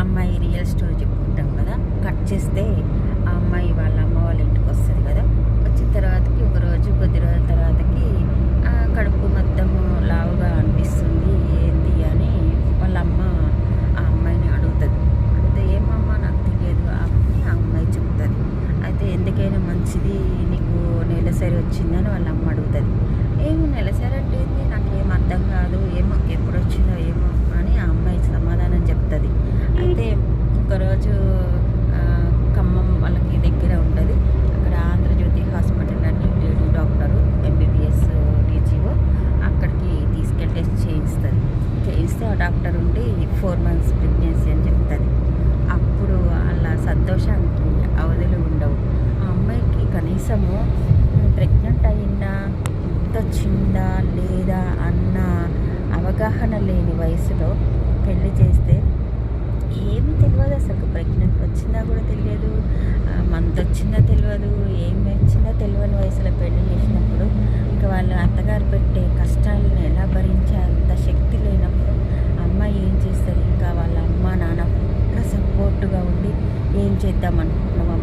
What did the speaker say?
అమ్మాయి real story చెప్పుకుంటాం కదా. కట్ చేస్తే ఆ అమ్మాయి వాళ్ళ అమ్మ వాళ్ళ ఇంటికి వస్తుంది కదా. వచ్చిన తర్వాతకి ఒకరోజు కొద్ది రోజుల తర్వాతకి కడుపు మొత్తము లావుగా అనిపిస్తుంది ఏంటి అని వాళ్ళ అమ్మ ఆ అమ్మాయిని అడుగుతుంది. అడిగితే ఏమమ్మా నాకు తెలియదు అని ఆ అమ్మాయి చెప్తుంది. అయితే ఎందుకైనా మంచిది నీకు నెలసరి వచ్చిందని వాళ్ళ అమ్మ అడుగుతుంది. ఏమో నెలసరి అంటే ఏంది నాకేం అర్థం కాదు, ఏమో ఎప్పుడు వచ్చిందో ఏమో అని ఆ అమ్మాయి సమాధానం చెప్తుంది. అయితే ఒకరోజు ఖమ్మం వాళ్ళకి దగ్గర ఉంటుంది. అక్కడ ఆంధ్రజ్యోతి హాస్పిటల్ అని లేడీ డాక్టరు ఎంబీబీఎస్ డీజీఓ అక్కడికి తీసుకెళ్ళి టెస్ట్ చేయిస్తే ఆ డాక్టర్ ఉండి 4 months ప్రెగ్నెన్సీ అని చెప్తుంది. అప్పుడు వాళ్ళ సంతోషానికి అవధులు ఉండవు. ఆ అమ్మాయికి కనీసము ప్రెగ్నెంట్ అయిందా, వచ్చిందా లేదా అన్న అవగాహన లేని వయసులో పెళ్లి చేస్తే ఏమీ తెలియదు. అసలు ప్రెగ్నెంట్ వచ్చిందా కూడా తెలియదు, మంత్ వచ్చిందా తెలియదు, ఏమి వచ్చిందో తెలియని వయసులో పెళ్లి చేసినప్పుడు ఇంకా వాళ్ళ అత్తగారు పెట్టే కష్టాలను ఎలా భరించే అంత శక్తి లేనప్పుడు అమ్మాయి ఏం చేస్తుంది? ఇంకా వాళ్ళ అమ్మ నాన్న సపోర్టుగా ఉండి ఏం చేద్దాం అనుకుంటున్నాం